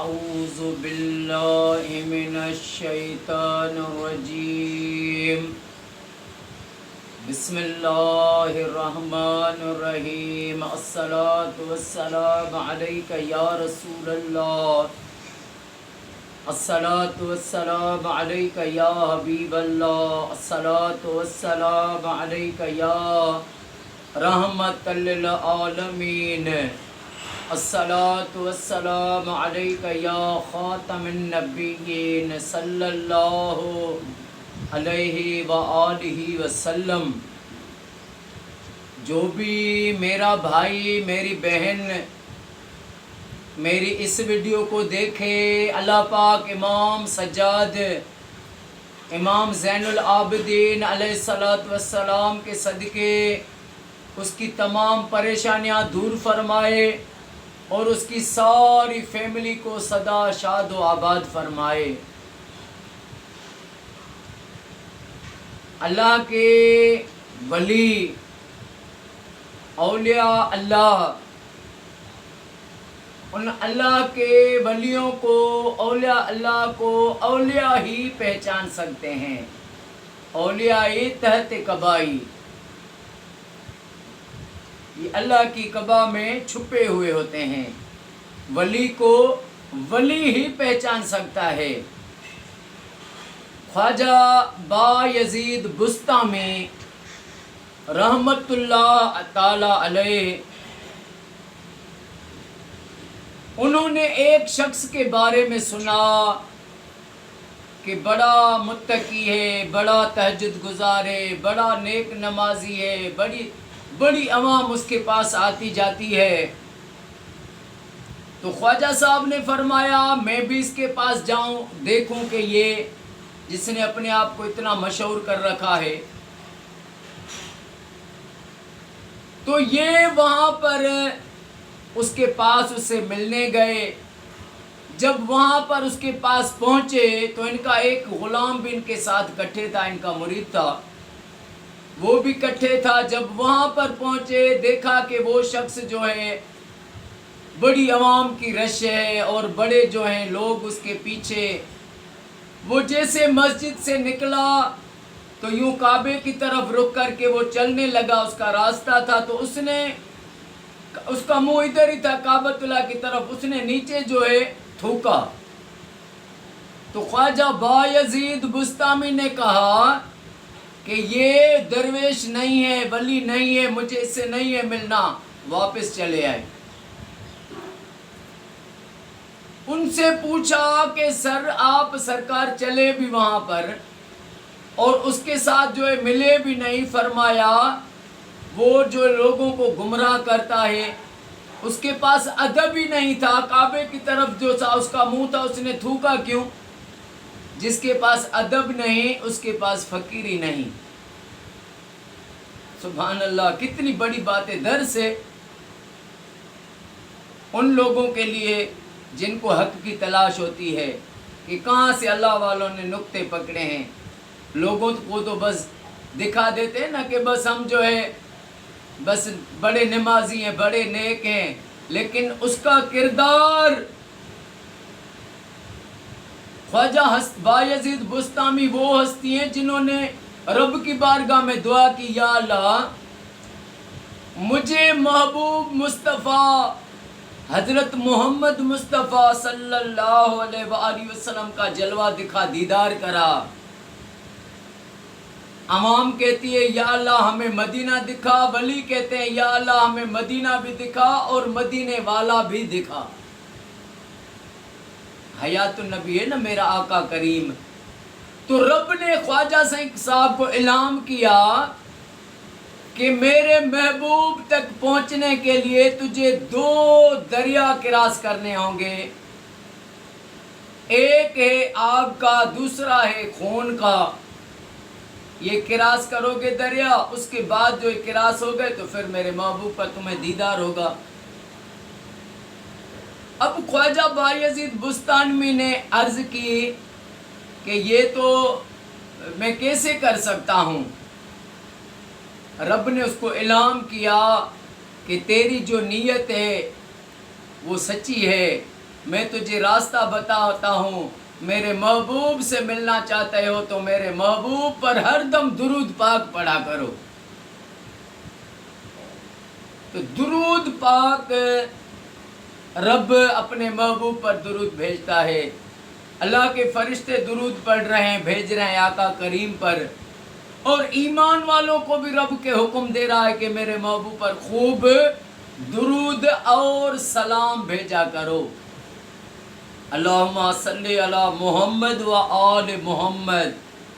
اعوذ باللہ من الشیطان الرجیم بسم اللہ الرحمن الرحیم الصلاة والسلام علیک یا رسول اللہ الصلاة والسلام علیک یا حبیب اللہ الصلاة والسلام علیک یا رحمت للعالمین الصلاة والسلام علیک یا خاتم النبیین صلی اللہ علیہ وآلہ وسلم۔ جو بھی میرا بھائی میری بہن میری اس ویڈیو کو دیکھے، اللہ پاک امام سجاد امام زین العابدین علیہ الصلوۃ والسلام کے صدقے اس کی تمام پریشانیاں دور فرمائے اور اس کی ساری فیملی کو سدا شاد و آباد فرمائے۔ اللہ کے ولی اولیاء اللہ، ان اللہ کے ولیوں کو اولیاء اللہ کو اولیاء ہی پہچان سکتے ہیں، اولیاء تحت قبائی، یہ اللہ کی قبا میں چھپے ہوئے ہوتے ہیں، ولی کو ولی ہی پہچان سکتا ہے۔ خواجہ با یزید بسطامی رحمت اللہ تعالی علیہ، انہوں نے ایک شخص کے بارے میں سنا کہ بڑا متقی ہے، بڑا تہجد گزار ہے، بڑا نیک نمازی ہے، بڑی عوام اس کے پاس آتی جاتی ہے۔ تو خواجہ صاحب نے فرمایا میں بھی اس کے پاس جاؤں، دیکھوں کہ یہ جس نے اپنے آپ کو اتنا مشہور کر رکھا ہے۔ تو یہ وہاں پر اس کے پاس اس سے ملنے گئے۔ جب وہاں پر اس کے پاس پہنچے تو ان کا ایک غلام بھی ان کے ساتھ کٹھے تھا، ان کا مرید تھا، وہ بھی کٹھے تھا۔ جب وہاں پر پہنچے دیکھا کہ وہ شخص جو ہے بڑی عوام کی رش ہے اور بڑے جو ہیں لوگ اس کے پیچھے۔ وہ جیسے مسجد سے نکلا تو یوں کعبے کی طرف رک کر کے وہ چلنے لگا، اس کا راستہ تھا تو اس نے اس کا منہ ادھر ہی تھا کعبۃ اللہ کی طرف، اس نے نیچے جو ہے تھوکا۔ تو خواجہ با یزید بسطامی نے کہا کہ یہ درویش نہیں ہے، ولی نہیں ہے، مجھے اس سے نہیں ہے ملنا، واپس چلے آئے۔ ان سے پوچھا کہ سر آپ سرکار چلے بھی وہاں پر اور اس کے ساتھ جو ہے ملے بھی نہیں، فرمایا وہ جو لوگوں کو گمراہ کرتا ہے اس کے پاس ادب ہی نہیں تھا، کعبے کی طرف جو تھا اس کا منہ تھا، اس نے تھوکا کیوں؟ جس کے پاس ادب نہیں اس کے پاس فقیری نہیں۔ سبحان اللہ، کتنی بڑی بات ہے۔ درس ہے ان لوگوں کے لیے جن کو حق کی تلاش ہوتی ہے کہ کہاں سے اللہ والوں نے نقطے پکڑے ہیں۔ لوگوں کو تو بس دکھا دیتے ہیں نا کہ بس ہم جو ہے بس بڑے نمازی ہیں، بڑے نیک ہیں، لیکن اس کا کردار۔ خواجہ با یزید بسطامی وہ ہستی ہیں جنہوں نے رب کی بارگاہ میں دعا کی، یا اللہ مجھے محبوب مصطفیٰ حضرت محمد مصطفیٰ صلی اللہ علیہ وآلہ وسلم کا جلوہ دکھا، دیدار کرا۔ عوام کہتی ہے یا اللہ ہمیں مدینہ دکھا، ولی کہتے ہیں یا اللہ ہمیں مدینہ بھی دکھا اور مدینے والا بھی دکھا۔ حیات النبی ہے نا میرا آقا کریم۔ تو رب نے خواجہ صاحب کو اعلان کیا کہ میرے محبوب تک پہنچنے کے لیے تجھے 2 دریا کراس کرنے ہوں گے، ایک ہے آگ کا، دوسرا ہے خون کا۔ یہ کراس کرو گے دریا، اس کے بعد جو کراس ہو گئے تو پھر میرے محبوب کا تمہیں دیدار ہوگا۔ اب خواجہ با یزید بسطامی نے عرض کی کہ یہ تو میں کیسے کر سکتا ہوں؟ رب نے اس کو اعلان کیا کہ تیری جو نیت ہے وہ سچی ہے، میں تجھے راستہ بتاتا ہوں، میرے محبوب سے ملنا چاہتے ہو تو میرے محبوب پر ہر دم درود پاک پڑھا کرو۔ تو درود پاک رب اپنے محبوب پر درود بھیجتا ہے، اللہ کے فرشتے درود پڑھ رہے ہیں، بھیج رہے ہیں آقا کریم پر، اور ایمان والوں کو بھی رب کے حکم دے رہا ہے کہ میرے محبوب پر خوب درود اور سلام بھیجا کرو۔ اللہم صلی علی محمد و آل محمد،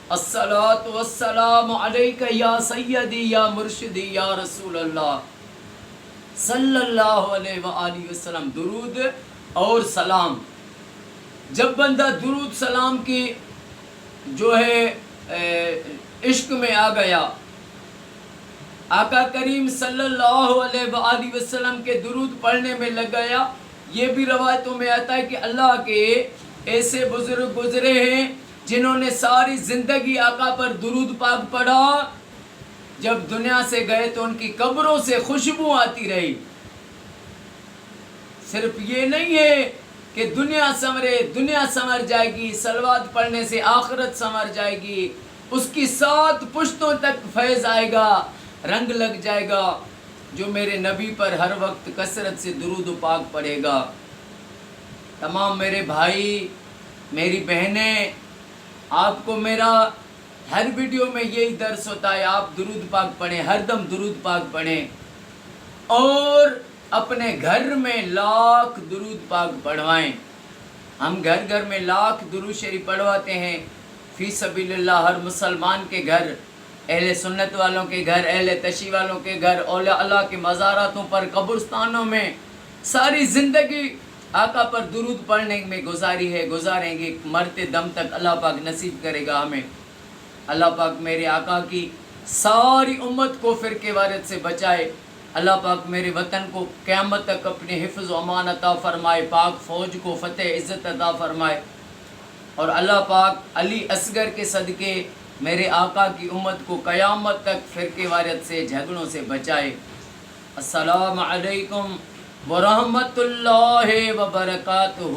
الصلاۃ والسلام علیک یا سیدی یا مرشدی یا رسول اللہ صلی اللہ علیہ وآلہ وسلم۔ درود اور سلام، جب بندہ درود سلام کی جو ہے عشق میں آ گیا، آقا کریم صلی اللہ علیہ وآلہ وسلم کے درود پڑھنے میں لگ گیا، یہ بھی روایتوں میں آتا ہے کہ اللہ کے ایسے بزرگ گزرے ہیں جنہوں نے ساری زندگی آقا پر درود پاک پڑھا، جب دنیا سے گئے تو ان کی قبروں سے خوشبو آتی رہی۔ صرف یہ نہیں ہے کہ دنیا سنورے، دنیا سنور جائے گی، صلوات پڑھنے سے آخرت سنور جائے گی، اس کی 7 پشتوں تک فیض آئے گا، رنگ لگ جائے گا جو میرے نبی پر ہر وقت کثرت سے درود و پاک پڑھے گا۔ تمام میرے بھائی، میری بہنیں، آپ کو میرا ہر ویڈیو میں یہی درس ہوتا ہے، آپ درود پاک پڑھیں، ہر دم درود پاک پڑھیں، اور اپنے گھر میں لاکھ درود پاک پڑھوائیں۔ ہم گھر گھر میں لاکھ درود شریف پڑھواتے ہیں فی سبیل اللہ، ہر مسلمان کے گھر، اہل سنت والوں کے گھر، اہل تشیع والوں کے گھر، اولیاء اللہ کے مزاراتوں پر، قبرستانوں میں، ساری زندگی آقا پر درود پڑھنے میں گزاریں گے، مرتے دم تک اللہ پاک نصیب کرے گا ہمیں۔ اللہ پاک میرے آقا کی ساری امت کو فرقے وارث سے بچائے، اللہ پاک میرے وطن کو قیامت تک اپنے حفظ و امان عطا فرمائے، پاک فوج کو فتح عزت عطا فرمائے، اور اللہ پاک علی اصغر کے صدقے میرے آقا کی امت کو قیامت تک فرقے وارث سے، جھگڑوں سے بچائے۔ السلام علیکم ورحمۃ اللہ وبرکاتہ۔